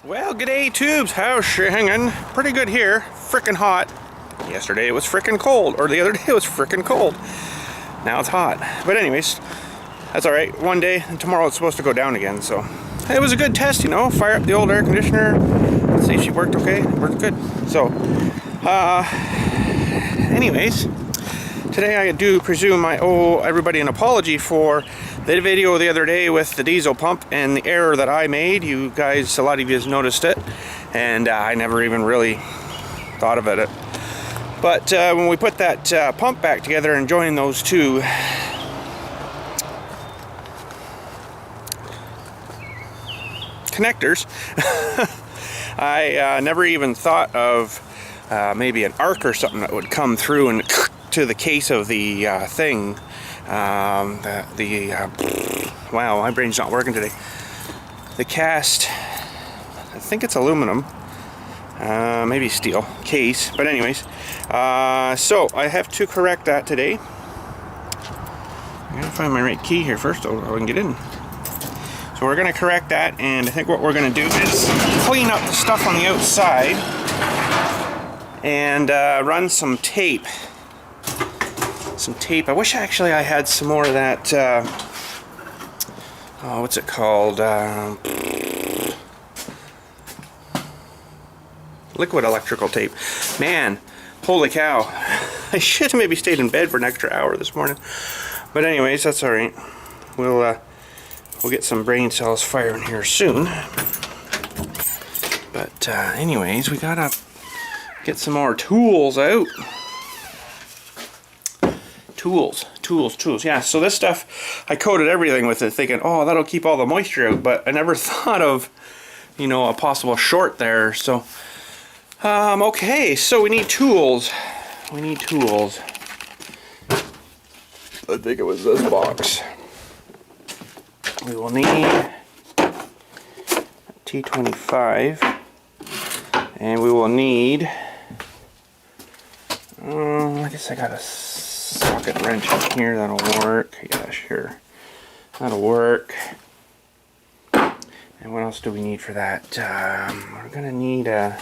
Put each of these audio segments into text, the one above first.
Well, g'day tubes, how's she hanging? Pretty good here, frickin' hot. Yesterday it was frickin' cold, or the other day it was frickin' cold. Now it's hot. But anyways, that's alright. One day, and tomorrow it's supposed to go down again, so. It was a good test, you know, fire up the old air conditioner, let's see if she worked okay, it worked good. So, anyways, today I do presume I owe everybody an apology for the video the other day with the diesel pump and the error that I made. You guys, a lot of you has noticed it, and I never even really thought of it. But when we put that pump back together and joined those two connectors, I never even thought of maybe an arc or something that would come through and to the case of the thing. Wow, my brain's not working today. The cast, I think it's aluminum, maybe steel case, but anyways, so I have to correct that today. I gotta find my right key here first so I can get in. So we're gonna correct that, and I think what we're gonna do is clean up the stuff on the outside and run some tape. I wish actually I had some more of that, what's it called? Liquid electrical tape. Man, holy cow. I should have maybe stayed in bed for an extra hour this morning. But anyways, that's alright. We'll get some brain cells firing here soon. But anyways, we gotta get some more tools out. Tools. Yeah, so this stuff, I coated everything with it thinking, oh, that'll keep all the moisture out, but I never thought of, you know, a possible short there. So, okay, so we need tools. I think it was this box. We will need T25, and we will need, I guess I got a socket wrench in here, that'll work. Yeah, sure, that'll work. And what else do we need for that? We're gonna need a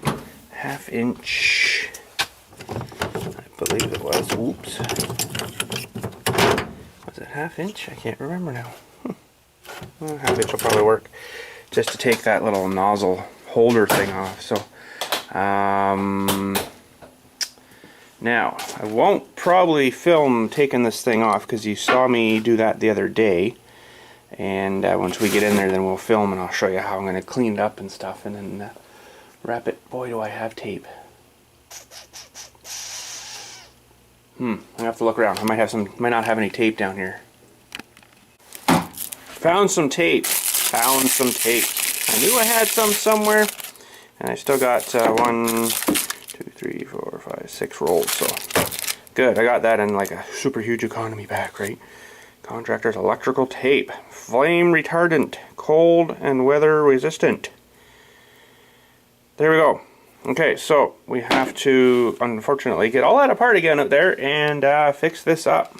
1/2 inch, I believe it was. Whoops, was it 1/2 inch? I can't remember now. Well, 1/2 inch will probably work, just to take that little nozzle holder thing off. So now, I won't probably film taking this thing off because you saw me do that the other day. And once we get in there, then we'll film and I'll show you how I'm going to clean it up and stuff and then wrap it. Boy, do I have tape. I have to look around. I might not have any tape down here. Found some tape. I knew I had some somewhere. And I still got 1, 2, 3, 4, 5, 6 rolls, so good. I got that in like a super huge economy pack, right? Contractor's electrical tape, flame retardant, cold and weather resistant. There we go. Okay, so we have to unfortunately get all that apart again up there and fix this up.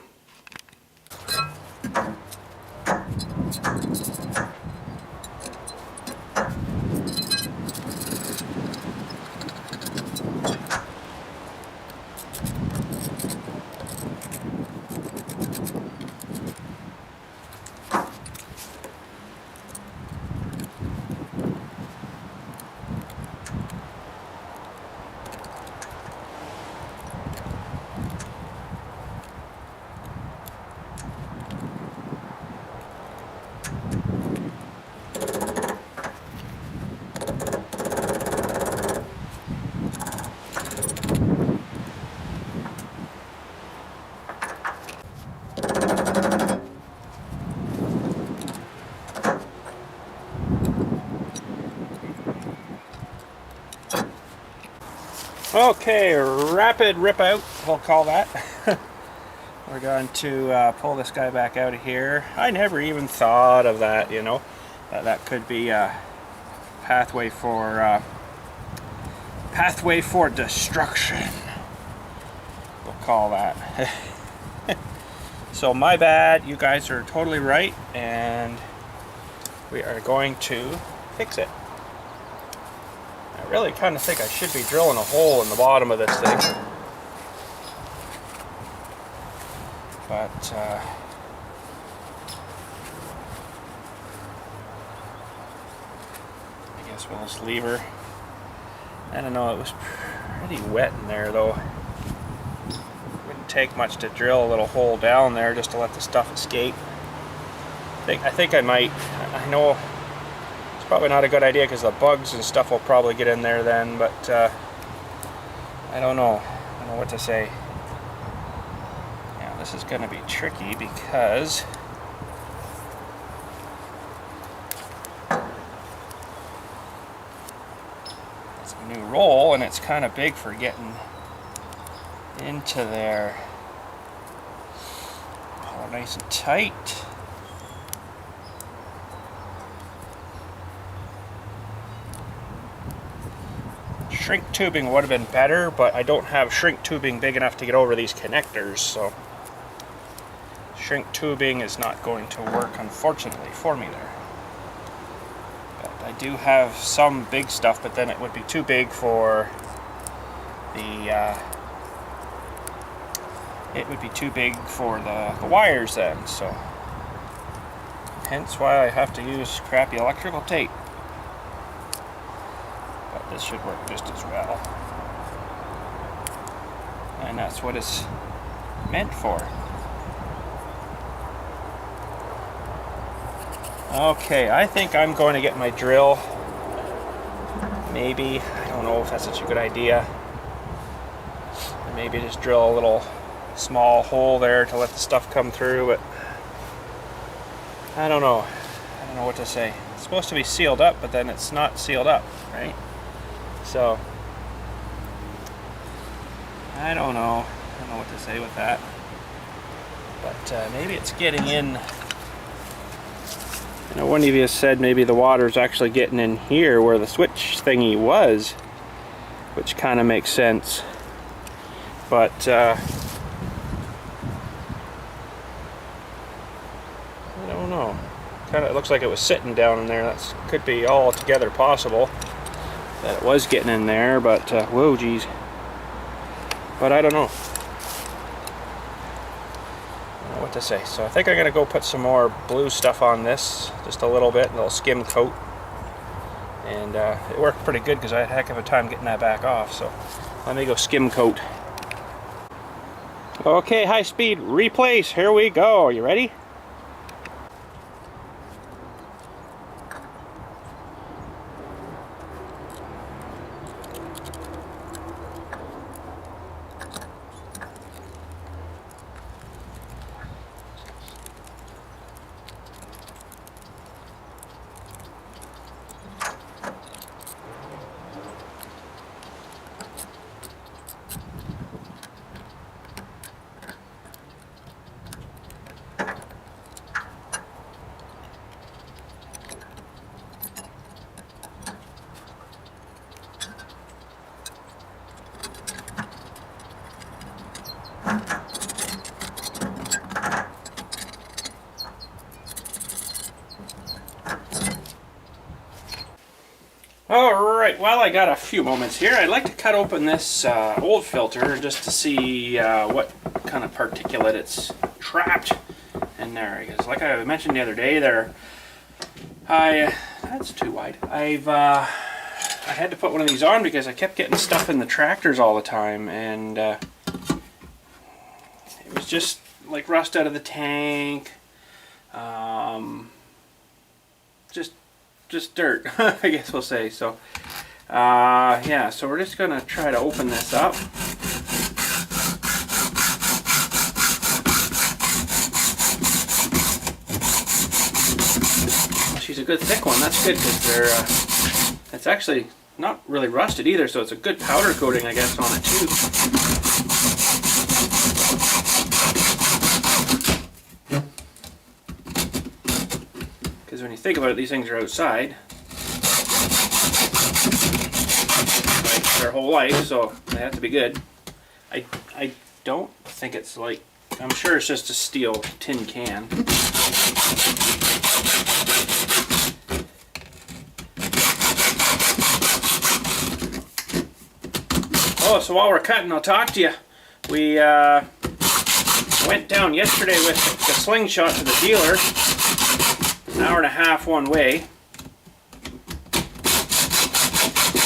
Okay, rapid rip out, we'll call that. We're going to pull this guy back out of here. I never even thought of that, you know. That could be a pathway for destruction. We'll call that. So my bad, you guys are totally right, and we are going to fix it. I really kind of think I should be drilling a hole in the bottom of this thing. But I guess we'll just leave her. I don't know, it was pretty wet in there though. Wouldn't take much to drill a little hole down there just to let the stuff escape. I think I might. I know it's probably not a good idea because the bugs and stuff will probably get in there then, but I don't know. I don't know what to say. Yeah, this is going to be tricky because it's a new roll and it's kind of big for getting into there. Pull it nice and tight. Shrink tubing would have been better, but I don't have shrink tubing big enough to get over these connectors, so shrink tubing is not going to work, unfortunately, for me there. But I do have some big stuff, but then it would be too big for the the wires then, so hence why I have to use crappy electrical tape. This should work just as well. And that's what it's meant for. Okay, I think I'm going to get my drill. Maybe, I don't know if that's such a good idea. Maybe just drill a little small hole there to let the stuff come through, but I don't know. I don't know what to say. It's supposed to be sealed up, but then it's not sealed up, right? So, I don't know. I don't know what to say with that. But maybe it's getting in. I know one of you said maybe the water's actually getting in here where the switch thingy was, which kind of makes sense. But I don't know. Kind of looks like it was sitting down in there. That could be altogether possible. That it was getting in there, but whoa, geez. But I don't know. I don't know what to say. So I think I'm gonna go put some more blue stuff on this, just a little bit, a little skim coat. And it worked pretty good because I had a heck of a time getting that back off. So let me go skim coat. Okay, high speed replace. Here we go. Are you ready? Alright, well, I got a few moments here. I'd like to cut open this old filter just to see what kind of particulate it's trapped in there. Because like I mentioned the other day there, that's too wide. I had to put one of these on because I kept getting stuff in the tractors all the time, and it was just like rust out of the tank, just dirt, I guess we'll say. So yeah, so we're just gonna try to open this up. She's a good thick one. That's good because they're it's actually not really rusted either, so it's a good powder coating, I guess, on it too. Because when you think about it, these things are outside their whole life, so they have to be good. I don't think it's like, I'm sure it's just a steel tin can. Oh, so while we're cutting, I'll talk to you. We went down yesterday with the Slingshot to the dealer. An hour and a half one way.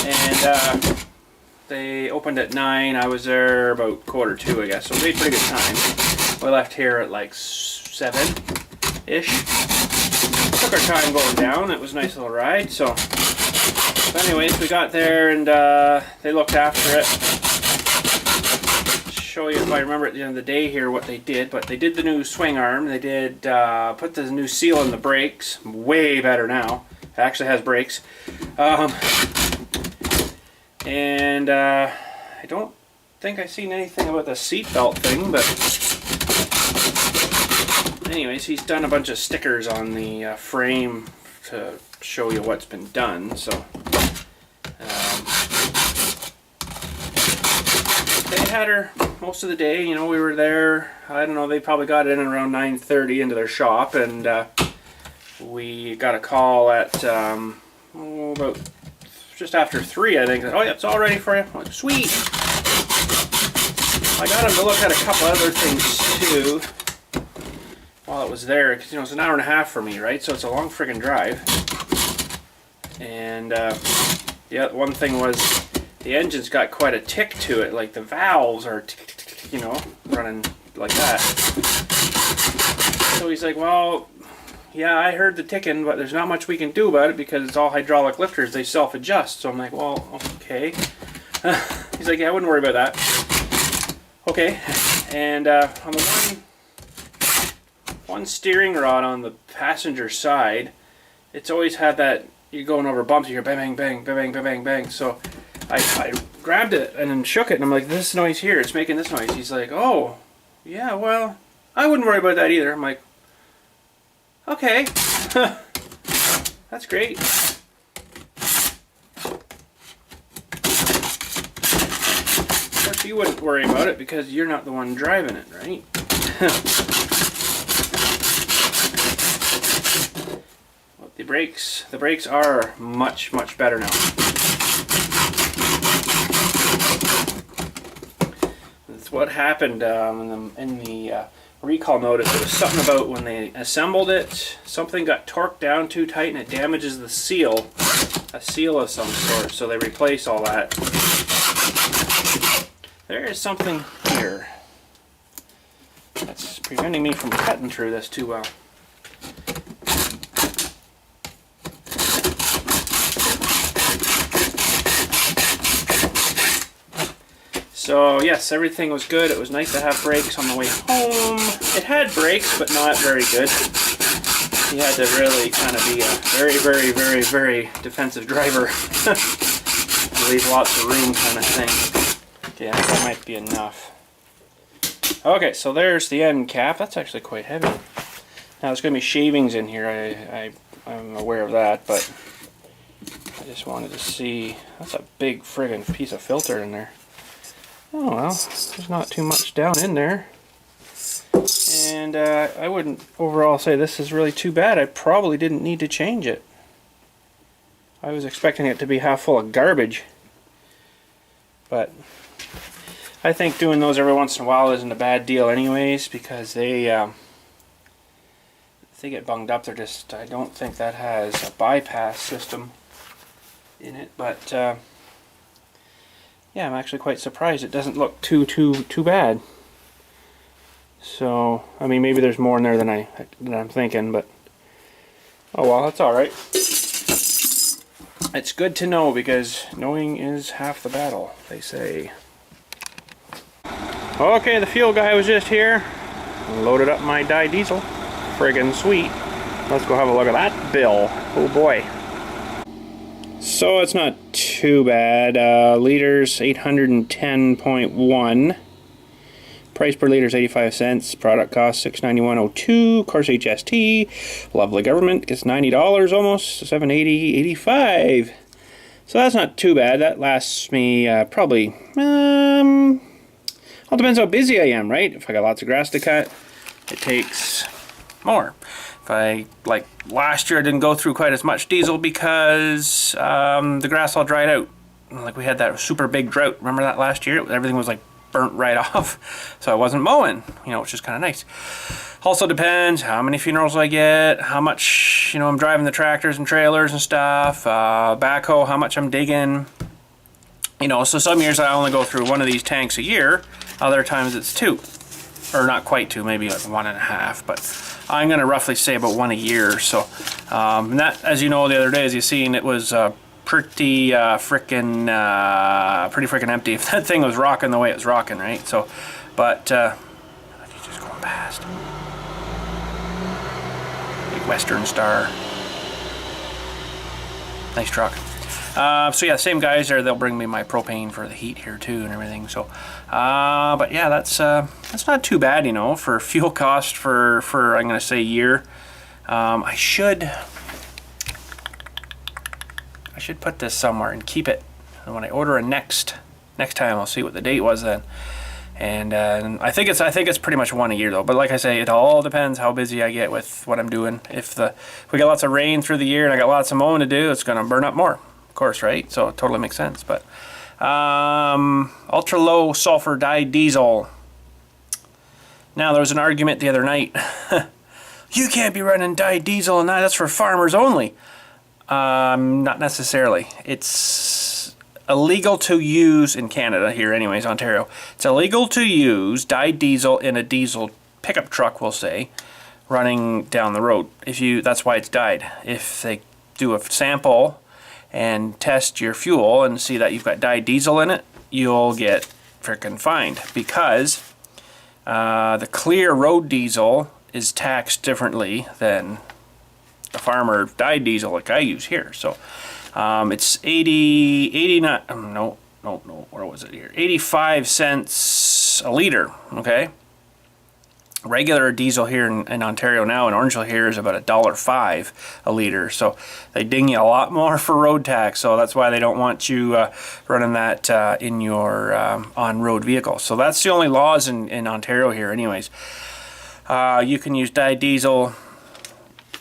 And they opened at 9. I was there about 1:45, I guess. So we made pretty good time. We left here at like 7-ish. Took our time going down. It was a nice little ride. So anyways, we got there and they looked after it. Show you if I remember at the end of the day here what they did, but they did the new swing arm. They did put the new seal in the brakes. Way better now. It actually has brakes. And I don't think I seen anything about the seatbelt thing, but anyways, he's done a bunch of stickers on the frame to show you what's been done. So they had her most of the day. You know, we were there, I don't know, they probably got in around 9:30 into their shop, and we got a call at about just after 3, I think. Oh yeah, it's all ready for you. I'm like, sweet. I got him to look at a couple other things too while it was there, because you know it's an hour and a half for me, right? So it's a long friggin' drive. And yeah, one thing was the engine's got quite a tick to it. Like the valves are, you know, running like that. So he's like, well, yeah, I heard the ticking, but there's not much we can do about it because it's all hydraulic lifters. They self-adjust. So I'm like, well, okay. He's like, yeah, I wouldn't worry about that. Okay. And on the one steering rod on the passenger side, it's always had that, you're going over bumps, you hear bang, bang, bang, bang, bang, bang, bang. So I grabbed it and then shook it, and I'm like, this noise here, it's making this noise. He's like, oh, yeah, well, I wouldn't worry about that either. I'm like, okay, that's great. Of course, you wouldn't worry about it because you're not the one driving it, right? Well, the brakes are much, much better now. That's what happened in the recall notice. There was something about when they assembled it, something got torqued down too tight and it damages the seal, a seal of some sort, so they replace all that. There is something here that's preventing me from cutting through this too well. So yes, everything was good. It was nice to have brakes on the way home. It had brakes, but not very good. You had to really kind of be a very, very, very, very defensive driver. Leave lots of room kind of thing. Okay, that might be enough. Okay, so there's the end cap. That's actually quite heavy. Now there's going to be shavings in here. I'm aware of that, but I just wanted to see. That's a big friggin' piece of filter in there. Oh well, there's not too much down in there. And I wouldn't overall say this is really too bad. I probably didn't need to change it. I was expecting it to be half full of garbage. But I think doing those every once in a while isn't a bad deal anyways, because they get bunged up. They're just, I don't think that has a bypass system in it, but yeah, I'm actually quite surprised it doesn't look too bad. So, I mean, maybe there's more in there than I'm thinking, but oh well, that's all right. It's good to know, because knowing is half the battle, they say. Okay, the fuel guy was just here. Loaded up my diesel. Friggin' sweet. Let's go have a look at that bill. Oh boy. So it's not too bad. Liters 810.1. Price per liter is 85 cents. Product cost $691.02. Of course, HST. Lovely government. Gets $90 almost. $780, $85. So that's not too bad. That lasts me probably. All depends how busy I am, right? If I got lots of grass to cut, it takes more. If I, like last year, I didn't go through quite as much diesel because the grass all dried out like we had that super big drought. Remember that last year? Everything was like burnt right off, so I wasn't mowing, you know, which is kind of nice. Also depends how many funerals I get, how much, you know, I'm driving the tractors and trailers and stuff, backhoe, how much I'm digging, you know. So some years I only go through one of these tanks a year, other times it's 2, or not quite 2, maybe like 1.5, but I'm gonna roughly say about 1 a year. So and that, as you know, the other day, as you seen, it was pretty frickin' empty. If that thing was rocking the way it was rocking, right? So, but he's just going past. Big Western Star. Nice truck. So yeah, same guys there. They'll bring me my propane for the heat here too and everything. So, but yeah, that's not too bad, you know, for fuel cost for I'm gonna say a year. I should put this somewhere and keep it. And when I order a next time, I'll see what the date was then. And I think it's pretty much 1 a year though. But like I say, it all depends how busy I get with what I'm doing. If we get lots of rain through the year and I got lots of mowing to do, it's gonna burn up more, of course, right? So it totally makes sense. But ultra low sulfur dyed diesel. Now there was an argument the other night. You can't be running dyed diesel, and that's for farmers only. Not necessarily. It's illegal to use in Canada here, anyways, Ontario. It's illegal to use dyed diesel in a diesel pickup truck, we'll say, running down the road. That's why it's dyed. If they do a sample and test your fuel and see that you've got dyed diesel in it, you'll get frickin' fined, because the clear road diesel is taxed differently than the farmer dyed diesel like I use here. So it's 85 cents a liter, okay? Regular diesel here in Ontario now, in Orangeville here, is about $1.05 a liter. So they ding you a lot more for road tax. So that's why they don't want you running that in your on-road vehicle. So that's the only laws in Ontario here anyways. You can use dyed diesel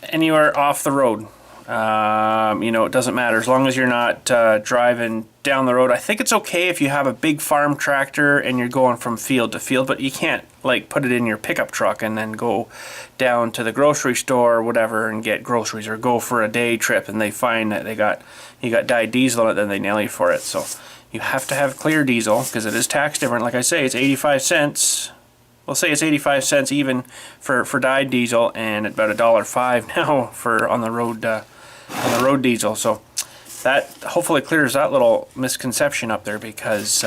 anywhere off the road. You know, it doesn't matter as long as you're not driving down the road. I think it's okay if you have a big farm tractor and you're going from field to field, but you can't like put it in your pickup truck and then go down to the grocery store or whatever and get groceries, or go for a day trip and they find that you got dyed diesel in it, then they nail you for it. So you have to have clear diesel because it is taxed different. Like I say, it's 85 cents. We'll say it's 85 cents even for dyed diesel, and about $1.05 now for on the road diesel. So that hopefully clears that little misconception up there, because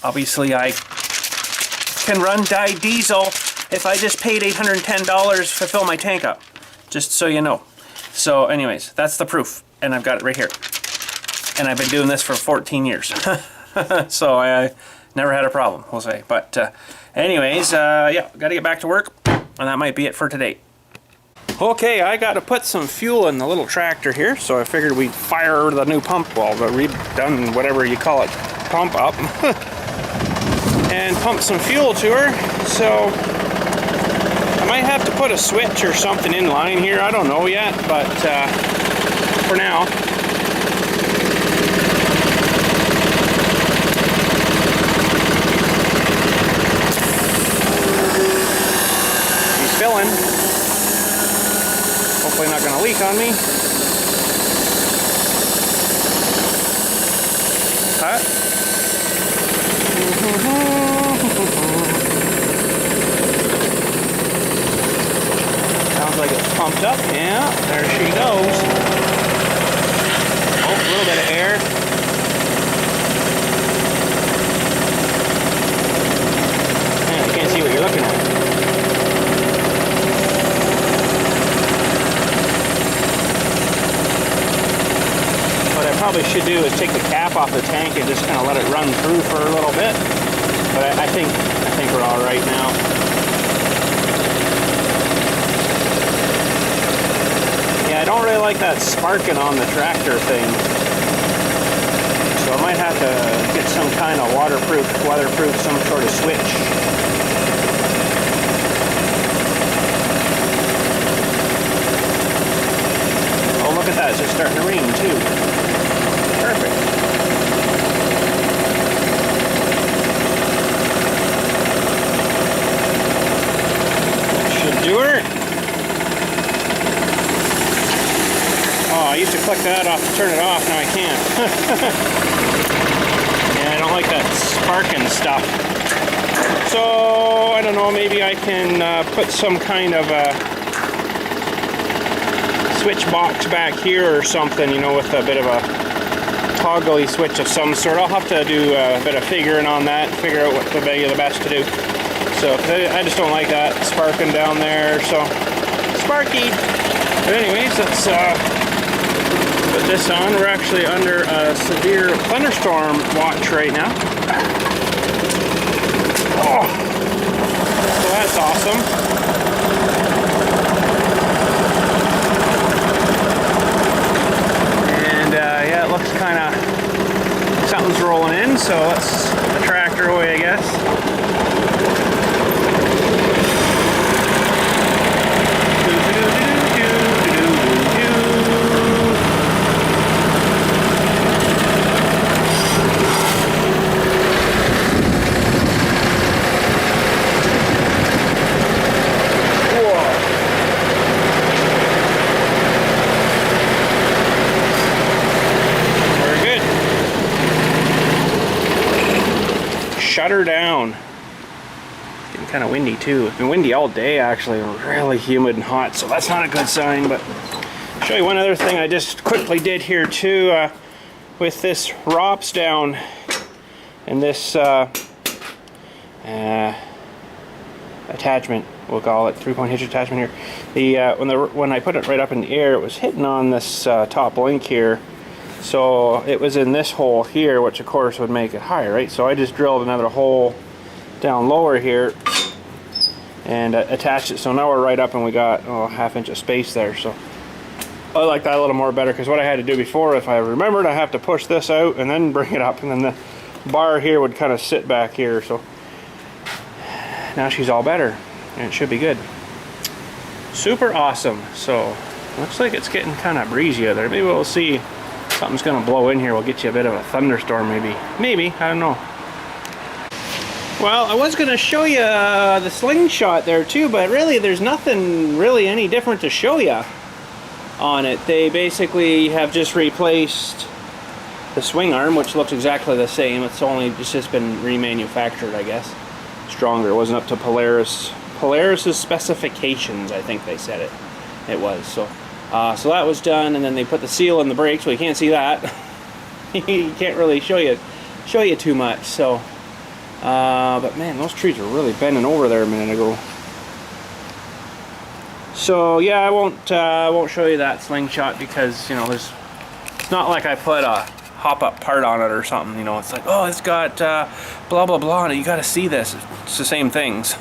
obviously I can run dyed diesel if I just paid $810 to fill my tank up, just so you know. So anyways, that's the proof, and I've got it right here, and I've been doing this for 14 years. So I never had a problem, we'll say. But anyways, yeah, got to get back to work, and that might be it for today. Okay, I got to put some fuel in the little tractor here, so I figured we'd fire the new pump, well, the redone, whatever you call it, pump up, and pump some fuel to her. So I might have to put a switch or something in line here, I don't know yet, but for now. Filling. Hopefully not going to leak on me. Huh? Sounds like it's pumped up. Yeah, there she goes. Oh, a little bit of air. Man, I can't see what you're looking at. Probably should do is take the cap off the tank and just kind of let it run through for a little bit, but I think we're all right now. Yeah, I don't really like that sparking on the tractor thing, so I might have to get some kind of weatherproof, some sort of switch. Oh, look at that, it's just starting to rain too. Perfect. click that off to turn it off. Now I can't. And I don't like that sparking stuff. So I don't know, maybe I can put some kind of a switch box back here or something, you know, with a bit of a toggly switch of some sort. I'll have to do a bit of figuring on that, figure out what would be the best to do. So I just don't like that sparking down there, so sparky. But anyways, let's put this on. We're actually under a severe thunderstorm watch right now. Oh, so that's awesome. And yeah, it looks kind of, something's rolling in, so let's put the tractor away, I guess. Shut her down. It's getting kind of windy too. It's been windy all day actually, really humid and hot, so that's not a good sign. But I'll show you one other thing I just quickly did here too, with this ROPS down and this attachment, we'll call it 3-point hitch attachment here. When I put it right up in the air, it was hitting on this top link here. So it was in this hole here, which of course would make it higher, right? So I just drilled another hole down lower here and attached it. So now we're right up and we got a ½ inch of space there. So I like that a little more better, because what I had to do before, if I remembered, I have to push this out and then bring it up, and then the bar here would kind of sit back here. So now she's all better and it should be good. Super awesome. So looks like it's getting kind of breezy out there. Maybe we'll see. Something's gonna blow in here. We'll get you a bit of a thunderstorm, maybe. Maybe, I don't know. Well, I was gonna show you the Slingshot there too, but really there's nothing really any different to show you on it. They basically have just replaced the swing arm, which looks exactly the same. It's just been remanufactured, I guess. Stronger. It wasn't up to Polaris's specifications, I think they said it was. So that was done, and then they put the seal in the brakes, so you can't see that. You can't really show you too much. So, but man, those trees are really bending over there a minute ago. So yeah, I won't show you that Slingshot, because you know it's not like I put a hop-up part on it or something. You know, it's like, oh, it's got blah blah blah on it. You got to see this. It's the same things.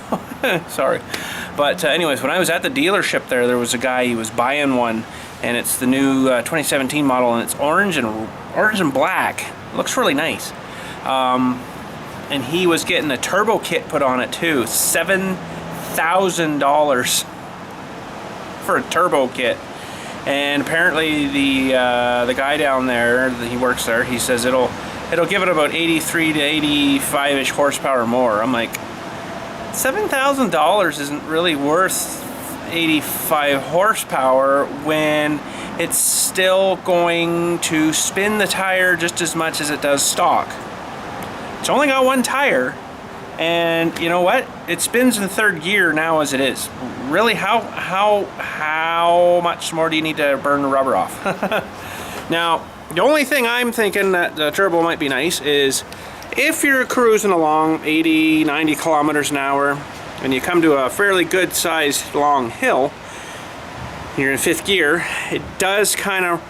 Sorry. But anyways, when I was at the dealership there was a guy, he was buying one, and it's the new 2017 model, and it's orange and black. It looks really nice. And he was getting a turbo kit put on it too. $7,000 for a turbo kit. And apparently the guy down there, he works there, he says it'll give it about 83 to 85-ish horsepower more. I'm like, $7,000 isn't really worth 85 horsepower when it's still going to spin the tire just as much as it does stock. It's only got one tire, and you know what? It spins in third gear now as it is. Really, how much more do you need to burn the rubber off? Now, the only thing I'm thinking that the turbo might be nice is if you're cruising along 80, 90 kilometers an hour and you come to a fairly good sized long hill, you're in fifth gear, it does kind of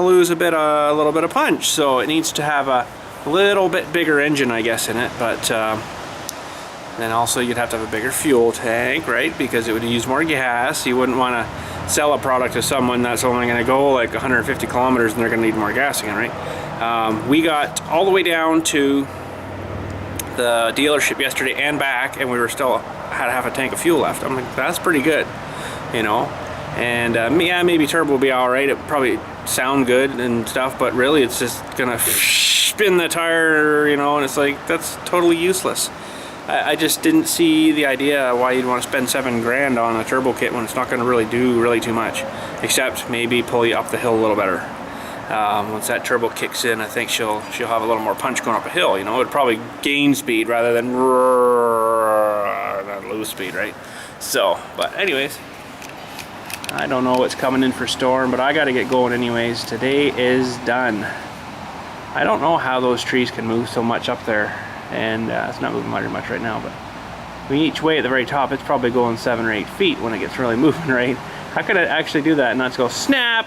lose a little bit of punch. So it needs to have a little bit bigger engine, I guess, in it. But then also you'd have to have a bigger fuel tank, right? Because it would use more gas. You wouldn't want to sell a product to someone that's only going to go like 150 kilometers and they're going to need more gas again, right? We got all the way down to the dealership yesterday and back, and we were still had half a tank of fuel left. I'm like, that's pretty good, you know. And yeah, maybe turbo will be all right. It probably sound good and stuff, but really it's just gonna spin the tire, you know. And it's like, that's totally useless. I just didn't see the idea why you'd want to spend $7 grand on a turbo kit when it's not going to really do too much, except maybe pull you up the hill a little better. Once that turbo kicks in, I think she'll have a little more punch going up a hill. You know, it'd probably gain speed rather than not lose speed, right? So, but anyways, I don't know what's coming in for storm, but I got to get going anyways. Today is done. I don't know how those trees can move so much up there, and it's not moving very much right now, but I mean, each way at the very top, it's probably going 7 or 8 feet when it gets really moving, right? How could it actually do that and not go snap?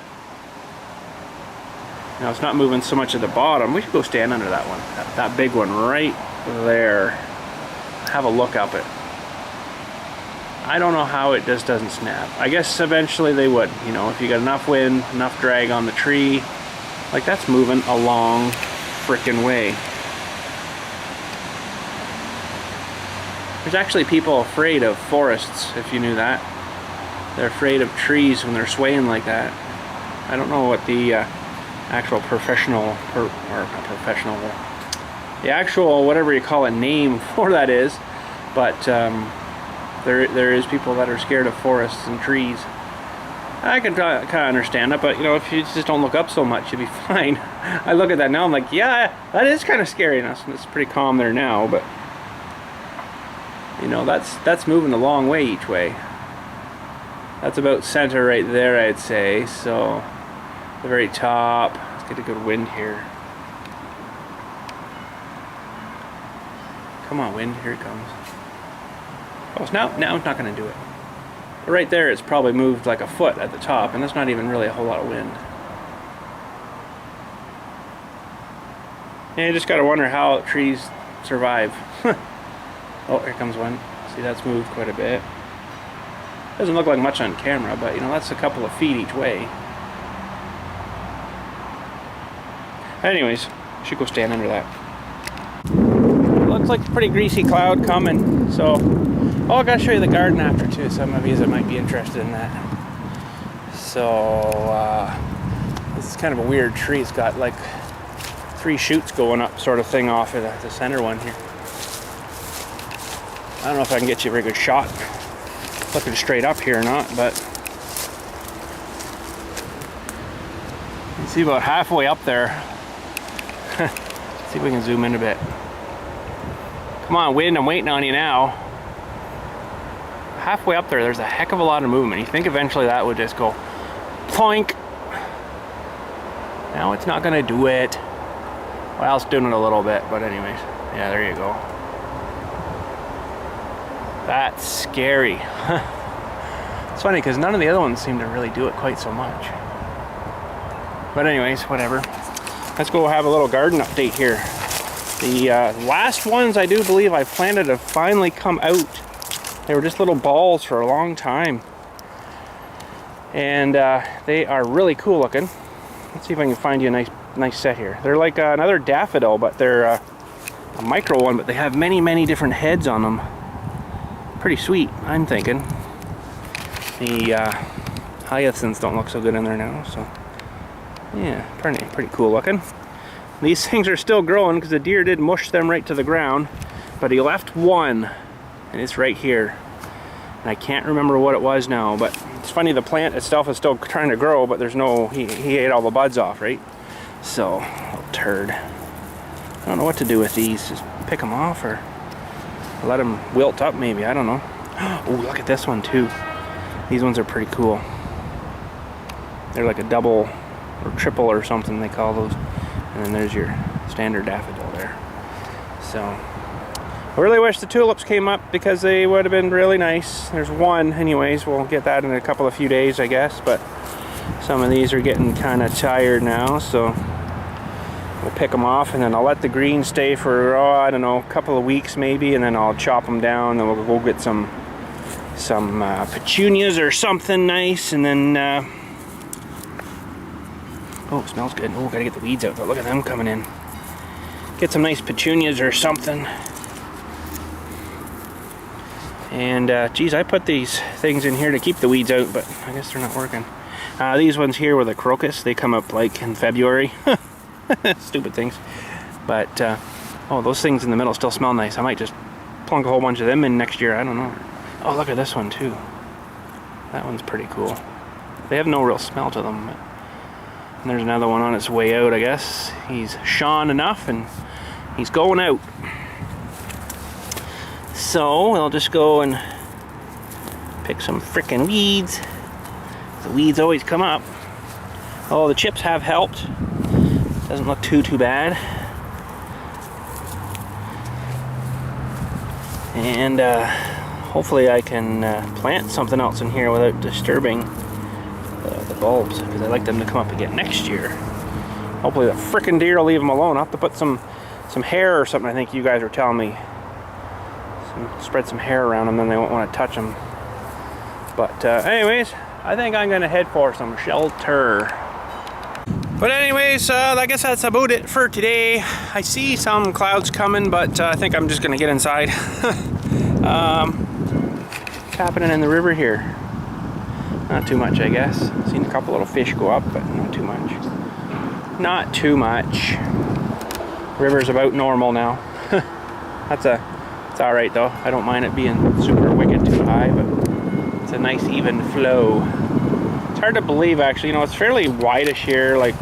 Now it's not moving so much at the bottom. We should go stand under that one, that big one right there. Have a look up it. I don't know how it just doesn't snap. I guess eventually they would, you know, if you got enough wind, enough drag on the tree. Like, that's moving a long frickin' way. There's actually people afraid of forests, if you knew that. They're afraid of trees when they're swaying like that. I don't know what the actual professional, the actual whatever you call it name for that is, but there is people that are scared of forests and trees. I can kind of understand it, but you know, if you just don't look up so much, you'll be fine. I look at that now, I'm like, yeah, that is kind of scary. And it's pretty calm there now, but you know, that's moving a long way each way. That's about center right there, I'd say. So the very top. Let's get a good wind here. Come on, wind, here it comes. Oh, so now it's not going to do it. But right there, it's probably moved like a foot at the top, and that's not even really a whole lot of wind. And you just got to wonder how trees survive. Oh, here comes one. See, that's moved quite a bit. Doesn't look like much on camera, but you know, that's a couple of feet each way. Anyways, I should go stand under that. Looks like a pretty greasy cloud coming, so oh, I gotta show you the garden after too. Some of you that might be interested in that. So this is kind of a weird tree. It's got like 3 shoots going up, sort of thing, off of the center one here. I don't know if I can get you a very good shot looking straight up here or not, but you can see about halfway up there. See if we can zoom in a bit. Come on, wind, I'm waiting on you now. Halfway up there, there's a heck of a lot of movement. You think eventually that would just go ploink. Now it's not gonna do it. Well, it's doing it a little bit, but anyways, yeah, there you go. That's scary. It's funny because none of the other ones seem to really do it quite so much. But anyways, whatever. Let's go have a little garden update here. The last ones, I do believe I planted, have finally come out. They were just little balls for a long time. And they are really cool looking. Let's see if I can find you a nice set here. They're like another daffodil, but they're a micro one, but they have many different heads on them. Pretty sweet, I'm thinking. The hyacinths don't look so good in there now, so yeah, pretty cool looking. These things are still growing because the deer did mush them right to the ground, but he left one, and it's right here. And I can't remember what it was now, but it's funny, the plant itself is still trying to grow, but there's no, he ate all the buds off, right? So, little turd. I don't know what to do with these. Just pick them off or let them wilt up maybe, I don't know. Oh, look at this one too. These ones are pretty cool. They're like a double or triple or something they call those. And then there's your standard daffodil there. So I really wish the tulips came up because they would have been really nice. There's one anyways. We'll get that in a few days, I guess. But some of these are getting kind of tired now, so we'll pick them off, and then I'll let the green stay for, oh, I don't know, a couple of weeks maybe, and then I'll chop them down, and we'll go get some petunias or something nice, and then oh, it smells good. Oh, gotta get the weeds out though. Look at them coming in. Get some nice petunias or something. And geez, I put these things in here to keep the weeds out, but I guess they're not working. These ones here were the crocus. They come up like in February. Stupid things. But oh, those things in the middle still smell nice. I might just plunk a whole bunch of them in next year. I don't know. Oh, look at this one too. That one's pretty cool. They have no real smell to them. And there's another one on its way out, I guess. He's shone enough and he's going out. So we'll just go and pick some frickin' weeds. The weeds always come up. Oh, the chips have helped. Doesn't look too bad. And hopefully I can plant something else in here without disturbing the bulbs, because I like them to come up again next year. Hopefully the frickin' deer will leave them alone. I'll have to put some hair or something. I think you guys were telling me. Spread some hair around them, then they won't want to touch them. But anyways, I think I'm gonna head for some shelter. But anyways, I guess that's about it for today. I see some clouds coming, but I think I'm just gonna get inside. What's happening in the river here? Not too much, I guess. Seen a couple little fish go up, but not too much. Not too much. River's about normal now. It's all right though. I don't mind it being super wicked too high, but it's a nice even flow. It's hard to believe actually, you know, it's fairly wideish here, like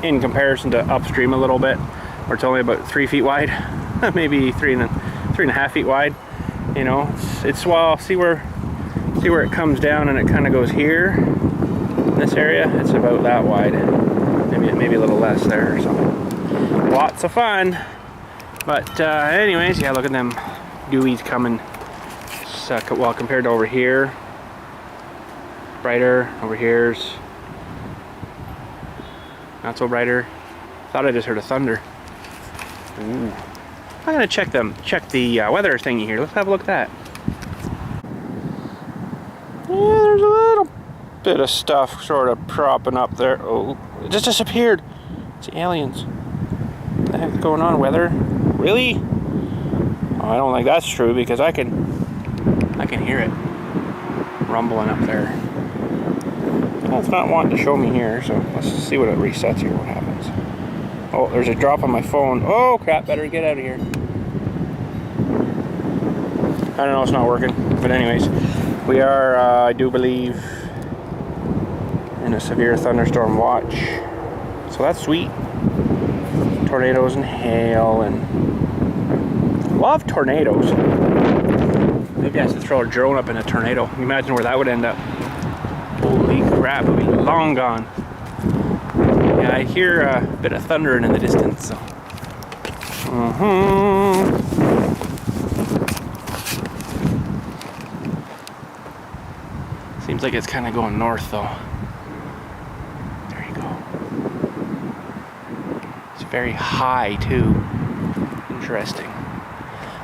in comparison to upstream a little bit, where it's only about 3 feet wide, maybe three and a half feet wide. You know, it's well, see where it comes down and it kind of goes here. In this area, it's about that wide. Maybe a little less there or something. Lots of fun. But anyways, yeah, look at them dewies coming. Well, compared to over here, brighter. Over here's not so brighter. Thought I just heard a thunder. Ooh. I'm gonna check the weather thingy here. Let's have a look at that. Yeah, there's a little bit of stuff sort of propping up there. Oh, it just disappeared. It's aliens. What the heck's going on, weather? Really? Oh, I don't think that's true, because I can hear it rumbling up there. Well, it's not wanting to show me here, so let's see what it resets here, what happens. Oh, there's a drop on my phone. Oh crap, better get out of here. I don't know, it's not working. But anyways, we are, I do believe, in a severe thunderstorm watch. So that's sweet. Tornadoes and hail and love tornadoes. Maybe I have to throw a drone up in a tornado. Can you imagine where that would end up? Holy crap, it would be long gone. Yeah, I hear a bit of thundering in the distance. So. Seems like it's kind of going north though. There you go. It's very high too. Interesting.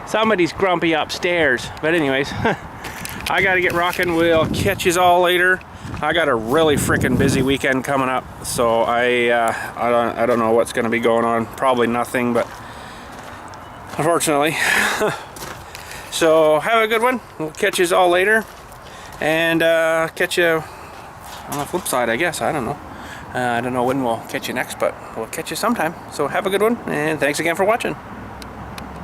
Somebody's grumpy upstairs. But anyways, I gotta get rocking. We'll catch yous all later. I got a really freaking busy weekend coming up, so I don't know what's gonna be going on. Probably nothing, but unfortunately. So have a good one. We'll catch yous all later, and catch you on the flip side, I guess. I don't know. I don't know when we'll catch you next, but we'll catch you sometime. So have a good one, and thanks again for watching.